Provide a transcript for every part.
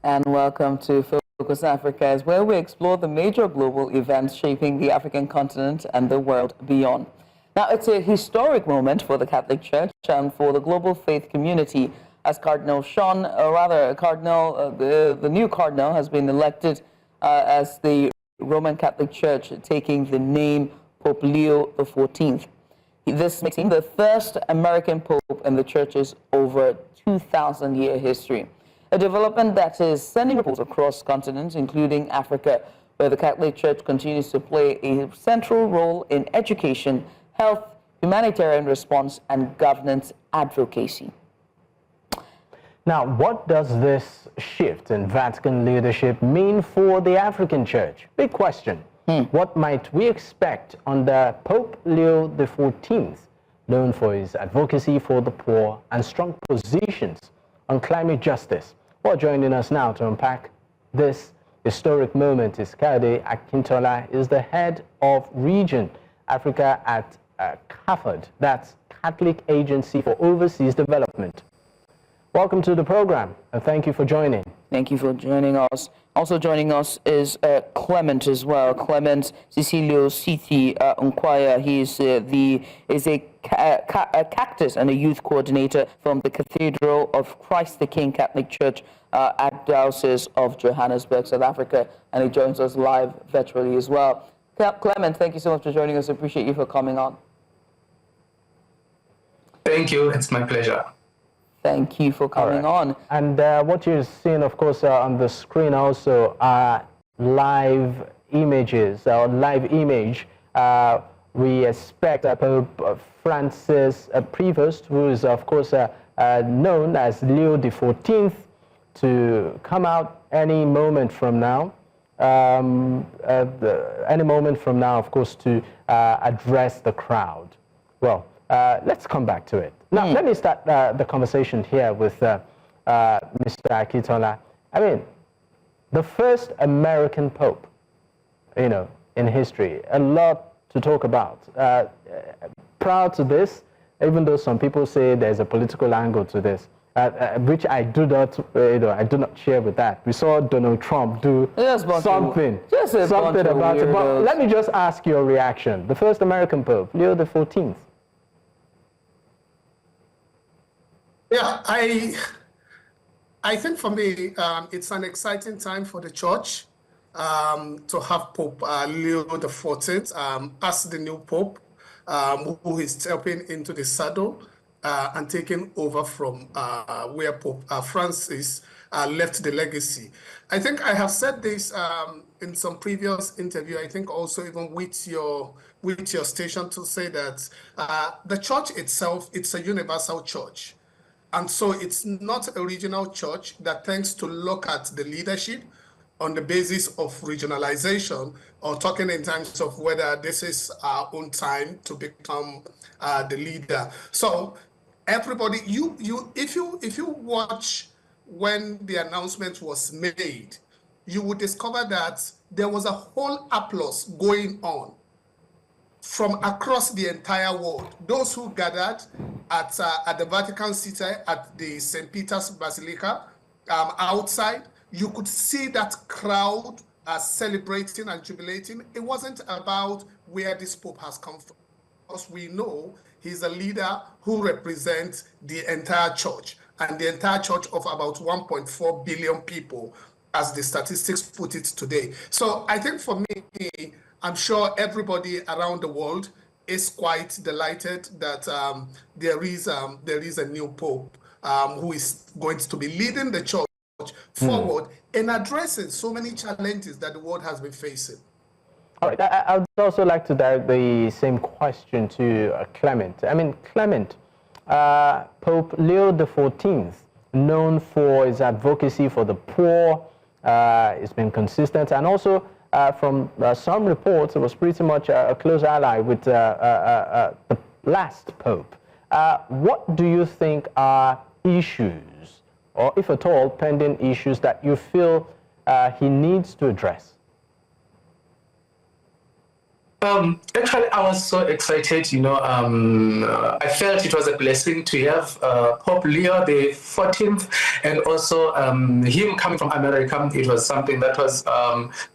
And welcome to Focus Africa, where we explore the major global events shaping the African continent and the world beyond. Now, it's a historic moment for the Catholic Church and for the global faith community, as Cardinal the new Cardinal has been elected as the Roman Catholic Church, taking the name Pope Leo the XIV. This makes him the first American Pope in the Church's over 2,000-year history. A development that is sending ripples across continents, including Africa, where the Catholic Church continues to play a central role in education, health, humanitarian response, and governance advocacy. Now, what does this shift in Vatican leadership mean for the African Church? Big question. What might we expect under Pope Leo the XIV, known for his advocacy for the poor and strong positions on climate justice? Well, joining us now to unpack this historic moment is Kayode Akintola, is the head of Region Africa at CAFOD, that's Catholic Agency for Overseas Development. Welcome to the program, and thank you for joining. Thank you for joining us. Also joining us is Clement as well. Clement Cecilio Siti Unquaya. He is a cactus and a youth coordinator from the Cathedral of Christ the King Catholic Church at Diocese of Johannesburg, South Africa, and he joins us live virtually as well. Clement, thank you so much for joining us. I appreciate you for coming on. Thank you. It's my pleasure. Thank you for coming on. And what you're seeing, of course, on the screen also are live images, or live image. We expect Pope Francis Prevost, who is, of course, known as Leo the 14th, to come out any moment from now. Any moment from now, of course, to address the crowd. Well, let's come back to it. Now, let me start the conversation here with Mr. Akintola. I mean, the first American Pope, you know, in history, a lot to talk about. Proud to this, even though some people say there's a political angle to this, which I do not, I do not share with that. We saw Donald Trump do something about it. But let me just ask your reaction. The first American Pope, Leo the 14th. Yeah, I think for me, it's an exciting time for the church to have Pope Leo the 14th as the new Pope, who is stepping into the saddle and taking over from where Pope Francis left the legacy. I think I have said this in some previous interview, I think also even with your station, to say that the church itself, it's a universal church. And so it's not a regional church that tends to look at the leadership on the basis of regionalization, or talking in terms of whether this is our own time to become the leader. So everybody, if you watch when the announcement was made, you would discover that there was a whole applause going on from across the entire world. Those who gathered at the Vatican City, at the St. Peter's Basilica, outside, you could see that crowd celebrating and jubilating. It wasn't about where this Pope has come from, because we know he's a leader who represents the entire church, and the entire church of about 1.4 billion people, as the statistics put it today. So I think for me, I'm sure everybody around the world is quite delighted that there is a new Pope who is going to be leading the church forward in addressing so many challenges that the world has been facing. All right, I would also like to direct the same question to Clement. I mean, Clement, Pope Leo the 14th, known for his advocacy for the poor, it's been consistent, and also from some reports, it was pretty much a close ally with the last Pope. What do you think are issues, or if at all, pending issues that you feel he needs to address? Actually, I was so excited. I felt it was a blessing to have Pope Leo the 14th, and also him coming from America. It was something that was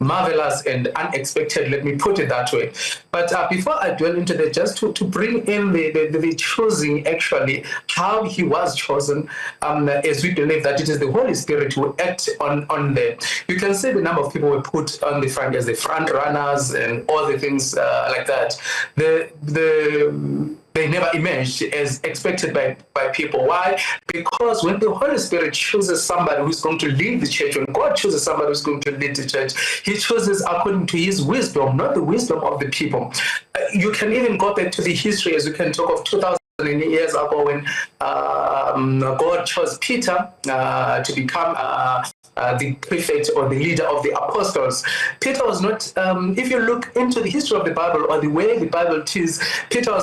marvelous and unexpected. Let me put it that way. But before I dwell into that, just to bring in the choosing, actually, how he was chosen, as we believe that it is the Holy Spirit who act on the. You can see the number of people we put on the front as the front runners and all the things like that. They never emerged as expected by people. Why? Because when the Holy Spirit chooses somebody who's going to lead the church, when God chooses somebody who's going to lead the church, he chooses according to his wisdom, not the wisdom of the people. You can even go back to the history, as you can talk of 2,000 years ago when God chose Peter to become the prefect or the leader of the apostles. Peter was not, if you look into the history of the Bible or the way the Bible teaches, Peter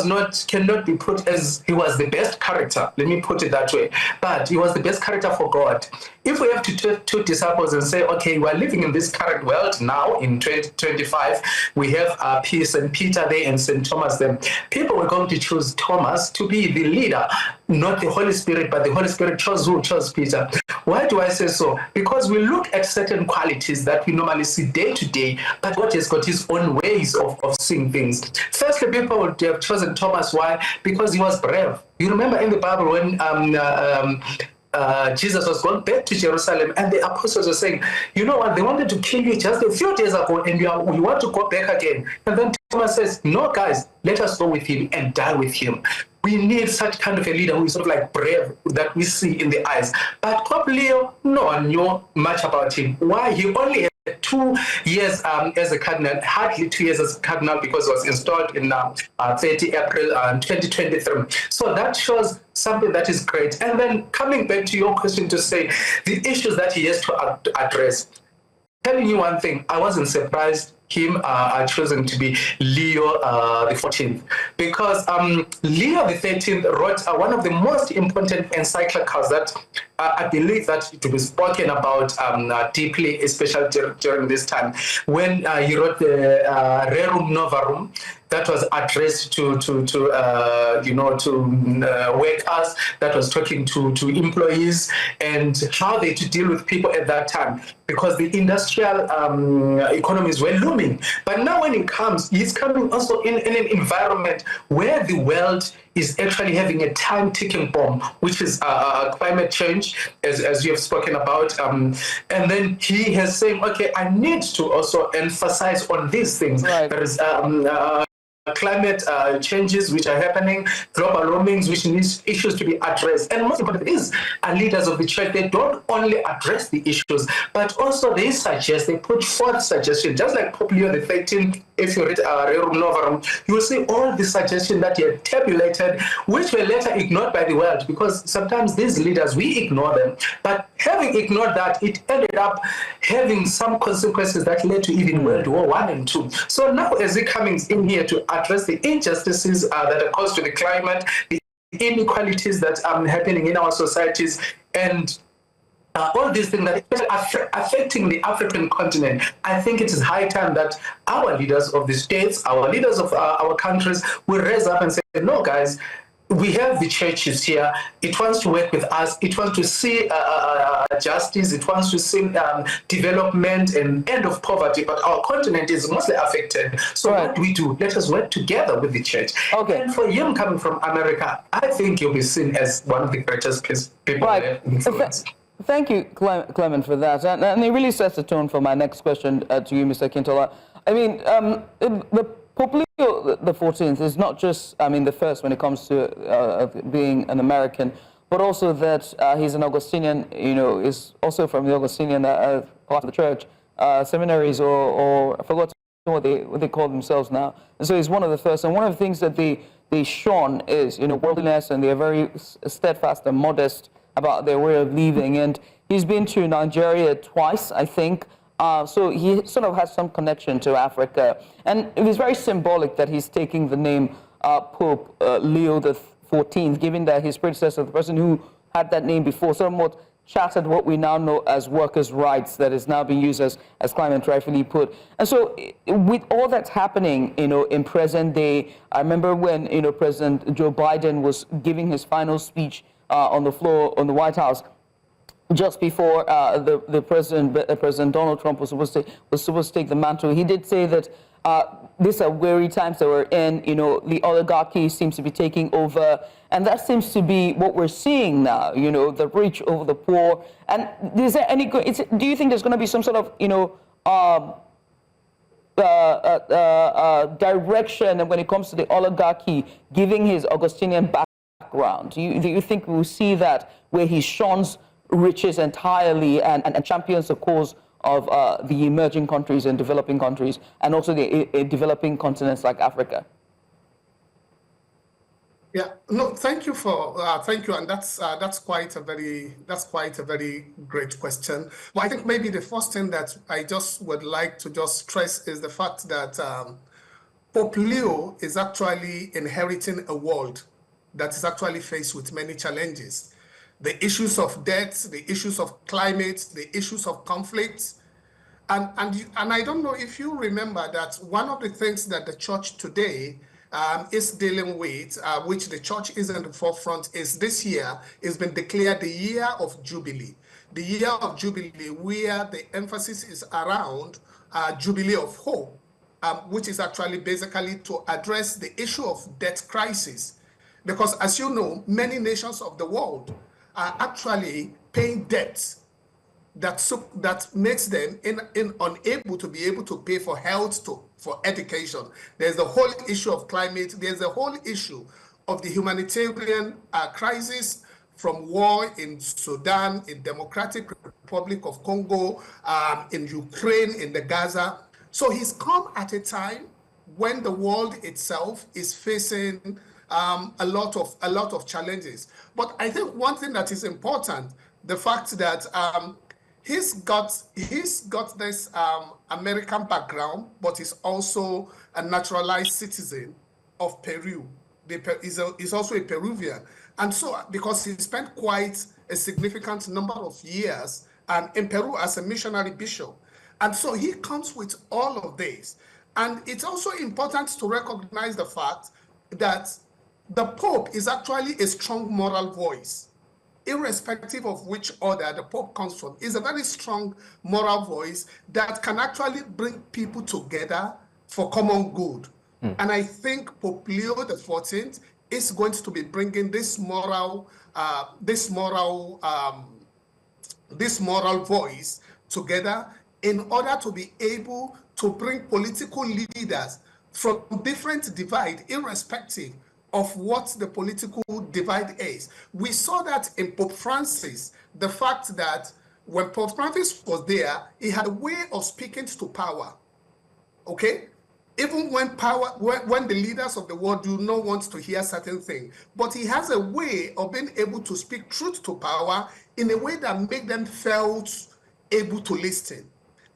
cannot be put as he was the best character. Let me put it that way. But he was the best character for God. If we have two disciples and say, okay, we are living in this current world now in 2025, we have Peace and Peter there and St. Thomas there. People were going to choose Thomas to be the leader, not the Holy Spirit, but the Holy Spirit chose who? Chose Peter. Why do I say so? Because we look at certain qualities that we normally see day to day, but God has got his own ways of seeing things. Firstly, people would have chosen Thomas. Why? Because he was brave. You remember in the Bible when Jesus was going back to Jerusalem and the apostles were saying, you know what, they wanted to kill you just a few days ago and we want to go back again. And then Thomas says, no guys, let us go with him and die with him. We need such kind of a leader who is sort of like brave that we see in the eyes. But Pope Leo, no one knew much about him. Why? He only had 2 years as a cardinal, hardly 2 years as a cardinal, because he was installed in 30 April 2023. So that shows something that is great. And then coming back to your question to say the issues that he has to address, telling you one thing, I wasn't surprised him chosen to be Leo the 14th, because Leo the 13th wrote one of the most important encyclicals that I believe that to be spoken about deeply, especially during this time, when he wrote the Rerum Novarum, that was addressed to workers, that was talking to employees and how they to deal with people at that time, because the industrial economies were looming. But now when he's coming also in an environment where the world is actually having a time-ticking bomb, which is climate change, as you have spoken about. And then he has saying, okay, I need to also emphasize on these things. Right. There is climate changes which are happening, global warmings, which needs issues to be addressed. And most important is leaders of the church, they don't only address the issues, but also they put forth suggestions, just like Pope Leo XIII. If you read Rerum Novarum, you will see all the suggestions that he had tabulated, which were later ignored by the world, because sometimes these leaders, we ignore them. But having ignored that, it ended up having some consequences that led to even World War I and II. So now as he comes in here to address the injustices that are caused to the climate, the inequalities that are happening in our societies, and all these things that are affecting the African continent, I think it is high time that our leaders of the states, our leaders of our countries will raise up and say, no, guys, we have the churches here. It wants to work with us. It wants to see justice. It wants to see development and end of poverty. But our continent is mostly affected. So what do we do? Let us work together with the church. Okay. And for him coming from America, I think he'll be seen as one of the greatest people there influence. Thank you, Clement, for that. And it really sets the tone for my next question to you, Mr. Akintola. I mean, the Pope Leo the 14th is not just, the first when it comes to being an American, but also that he's an Augustinian, is also from the Augustinian part of the church, seminaries, or I forgot what they call themselves now. And so he's one of the first. And one of the things that they shone is, worldliness, and they're very steadfast and modest about their way of living. And he's been to Nigeria twice, I think. So he sort of has some connection to Africa. And it was very symbolic that he's taking the name Pope Leo the 14th, given that his predecessor, the person who had that name before, somewhat shattered what we now know as workers' rights that is now being used as Clement rightfully put. And so with all that's happening, in present day, I remember when, President Joe Biden was giving his final speech on the floor on the White House, just before President Donald Trump was supposed to take the mantle. He did say that these are weary times that we're in. The oligarchy seems to be taking over, and that seems to be what we're seeing now. The rich over the poor. And is there any? Do you think there's going to be some sort of direction when it comes to the oligarchy, giving his Augustinian background? Do you think we'll see that where he shuns riches entirely and champions the cause of the emerging countries and developing countries, and also the developing continents like Africa? Yeah, no, thank you, and that's quite a very great question. But I think maybe the first thing that I just would like to just stress is the fact that Pope Leo is actually inheriting a world that is actually faced with many challenges. The issues of debt, the issues of climate, the issues of conflicts. And I don't know if you remember that one of the things that the church today is dealing with, which the church is in the forefront, is this year has been declared the year of Jubilee. The year of Jubilee, where the emphasis is around Jubilee of Hope, which is actually basically to address the issue of debt crisis. Because as you know, many nations of the world are actually paying debts that makes them unable to be able to pay for health, for education. There's the whole issue of climate. There's the whole issue of the humanitarian crisis, from war in Sudan, in Democratic Republic of Congo, in Ukraine, in the Gaza. So he's come at a time when the world itself is facing a lot of challenges. But I think one thing that is important, the fact that he's got this American background, but he's also a naturalized citizen of Peru. He's also a Peruvian. And so, because he spent quite a significant number of years in Peru as a missionary bishop. And so he comes with all of this. And it's also important to recognize the fact that the Pope is actually a strong moral voice. Irrespective of which order the Pope comes from, is a very strong moral voice that can actually bring people together for common good. And I think Pope Leo the 14th is going to be bringing this moral voice together in order to be able to bring political leaders from different divide, irrespective of what the political divide is. We saw that in Pope Francis, the fact that when Pope Francis was there, he had a way of speaking to power, okay? Even when the leaders of the world do not want to hear certain things, but he has a way of being able to speak truth to power in a way that make them felt able to listen.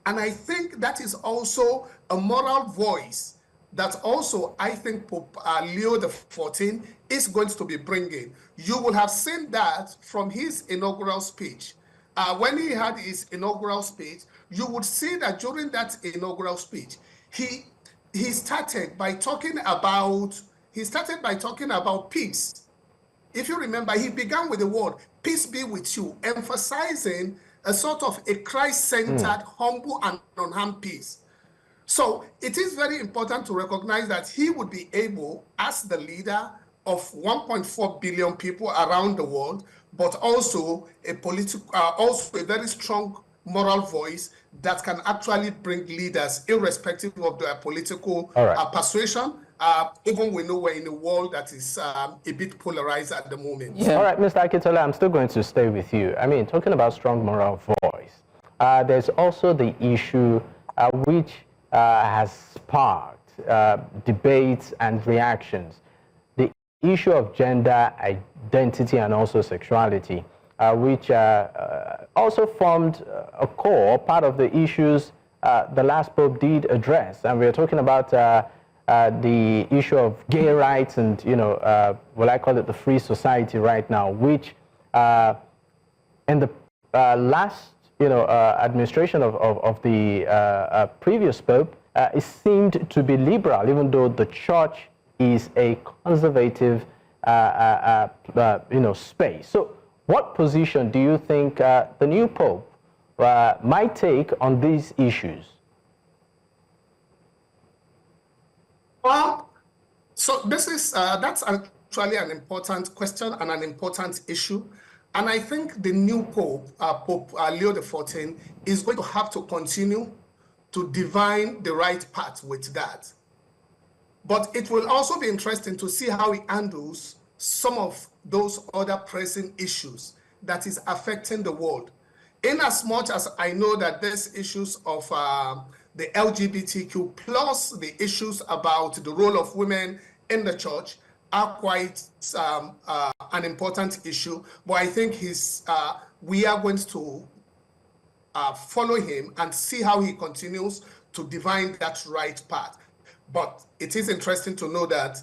And I think that is also a moral voice that also I think Pope Leo the 14th is going to be bringing. You will have seen that from his inaugural speech. When he had his inaugural speech, you would see that during that inaugural speech, he started by talking about peace. If you remember, he began with the word, peace be with you, emphasizing a sort of a Christ-centered, humble and unharmed peace. So it is very important to recognize that he would be able, as the leader of 1.4 billion people around the world, but also also a very strong moral voice that can actually bring leaders, irrespective of their political persuasion. Even we know we're in a world that is a bit polarized at the moment. Yeah. All right, Mr. Akintola, I'm still going to stay with you. I mean, talking about strong moral voice, there's also the issue which has sparked debates and reactions. The issue of gender identity and also sexuality, which also formed a core part of the issues the last Pope did address. And we're talking about the issue of gay rights and, what I call it, the free society right now, which in the last, administration of the previous Pope, it seemed to be liberal, even though the church is a conservative, space. So, what position do you think the new Pope might take on these issues? Well, so this is that's actually an important question and an important issue. And I think the new Pope, Pope Leo the XIV, is going to have to continue to divine the right path with that. But it will also be interesting to see how he handles some of those other pressing issues that is affecting the world. In as much as I know that there's issues of the LGBTQ plus the issues about the role of women in the church are quite an important issue, but I think we are going to follow him and see how he continues to divine that right path. But it is interesting to know that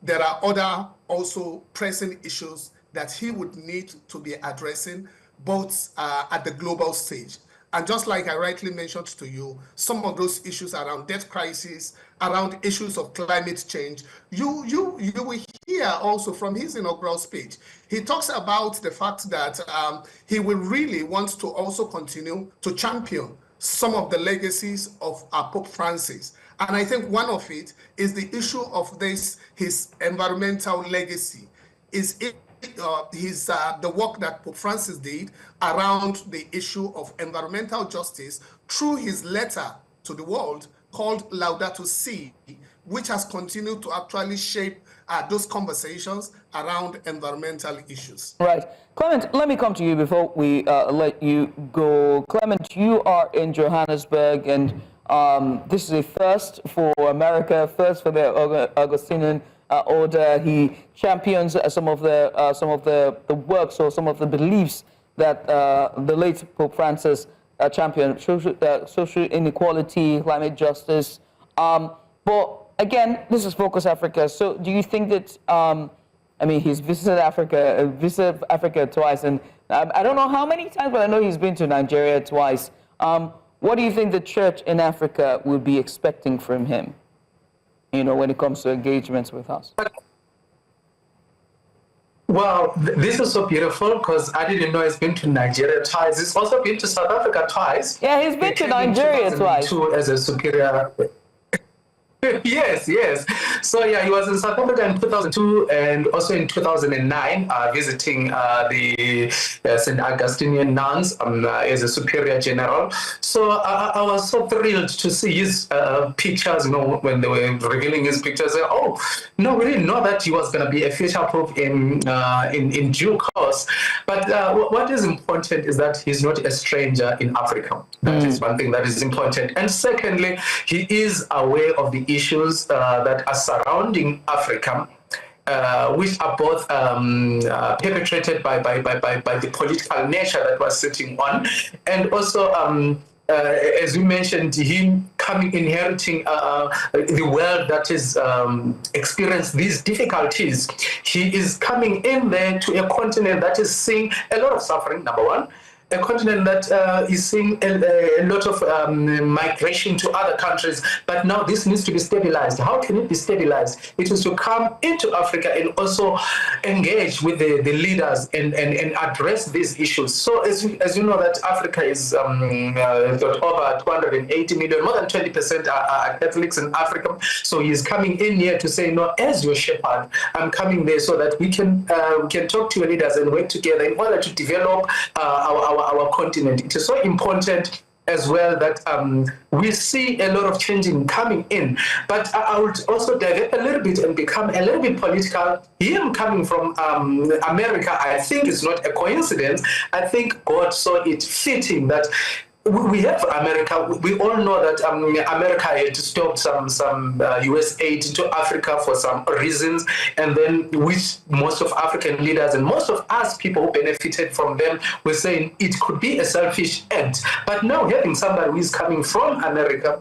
there are other also pressing issues that he would need to be addressing both at the global stage. And just like I rightly mentioned to you, some of those issues around debt crisis, around issues of climate change, you will hear also from his inaugural speech. He talks about the fact that he will really want to also continue to champion some of the legacies of Pope Francis. And I think one of it is the issue of his environmental legacy. The work that Pope Francis did around the issue of environmental justice through his letter to the world called Laudato Si, which has continued to actually shape those conversations around environmental issues. Right. Clement, let me come to you before we let you go. Clement, you are in Johannesburg, and this is a first for America, first for the Augustinian order. He champions some of the works or some of the beliefs that the late Pope Francis championed: social inequality, climate justice. But again, this is Focus Africa. So, do you think that he's visited Africa twice, and I don't know how many times, but I know he's been to Nigeria twice. What do you think the church in Africa would be expecting from him, when it comes to engagements with us? Well, this is so beautiful because I didn't know he's been to Nigeria twice. He's also been to South Africa twice. Yeah, he's been to Nigeria twice. As a superior. Yes. So yeah, he was in South Africa in 2002 and also in 2009, visiting the St. Augustinian nuns as a superior general. So I was so thrilled to see his pictures, when they were revealing his pictures. Oh, no, we didn't know that he was going to be a future pope in due course. But what is important is that he's not a stranger in Africa. That is one thing that is important. And secondly, he is aware of the issues that are surrounding Africa, which are both perpetrated by the political nature that was sitting on, and also, as we mentioned, him inheriting the world that is experienced these difficulties. He is coming in there to a continent that is seeing a lot of suffering, number one. A continent that is seeing a lot of migration to other countries, but now this needs to be stabilized. How can it be stabilized? It is to come into Africa and also engage with the leaders and address these issues. So as you know, that Africa is got over 280 million, more than 20% are Catholics in Africa. So he's coming in here to say, as your shepherd, I'm coming there so that we can talk to your leaders and work together in order to develop our continent. It is so important as well that we see a lot of changing coming in. But I would also divert a little bit and become a little bit political. Him coming from America, I think is not a coincidence. I think God saw it fitting that we have America. We all know that America had stopped some U.S. aid to Africa for some reasons, and then which most of African leaders and most of us people who benefited from them were saying it could be a selfish act. But now having somebody who is coming from America,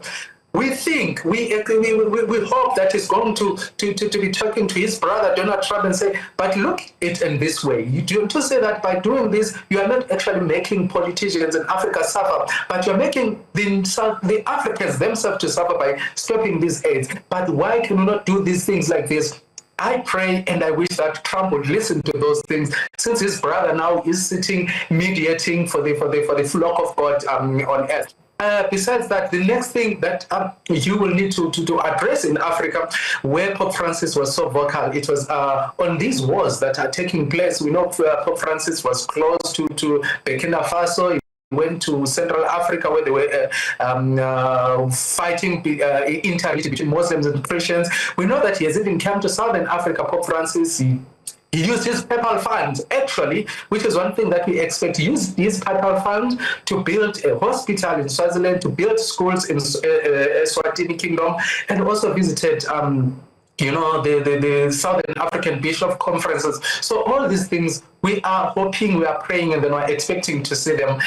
we think, we hope that he's going to be talking to his brother Donald Trump and say, but look it in this way. You do to say that by doing this, you are not actually making politicians in Africa suffer, but you're making the Africans themselves to suffer by stopping these aids. But why can we not do these things like this? I pray and I wish that Trump would listen to those things, since his brother now is sitting mediating for the flock of God on earth. Besides that, the next thing that you will need to address in Africa, where Pope Francis was so vocal, it was on these wars that are taking place. We know Pope Francis was close to Burkina Faso. Went to Central Africa, where they were fighting intermarriage between Muslims and Christians. We know that he has even come to Southern Africa. Pope Francis, he used his papal funds, actually, which is one thing that we expect. He used his papal funds to build a hospital in Swaziland, to build schools in Swatini Kingdom, and also visited the Southern African Bishop Conferences. So all these things, we are hoping, we are praying, and then we're expecting to see them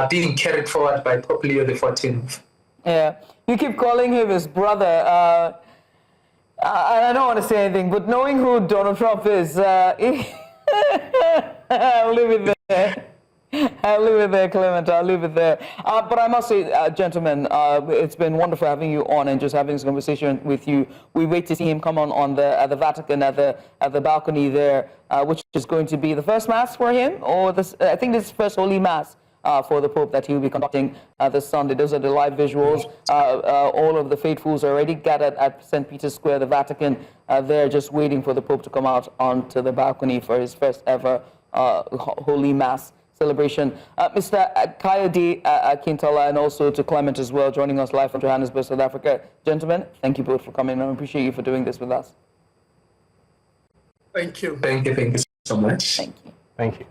being carried forward by Pope Leo the 14th. Yeah, you keep calling him his brother. I don't want to say anything, but knowing who Donald Trump is, I'll leave it there. I'll leave it there, Clement. I'll leave it there. But I must say, gentlemen, it's been wonderful having you on and just having this conversation with you. We wait to see him come on at the Vatican at the balcony there, which is going to be the first Mass for him, or I think this is first Holy Mass for the Pope that he will be conducting this Sunday. Those are the live visuals. All of the faithfuls are already gathered at St. Peter's Square, the Vatican. They're just waiting for the Pope to come out onto the balcony for his first ever Holy Mass celebration. Mr. Kayode Akintola, and also to Clement as well, joining us live from Johannesburg, South Africa. Gentlemen, thank you both for coming, and I appreciate you for doing this with us. Thank you. Thank you so much. Thank you. Thank you.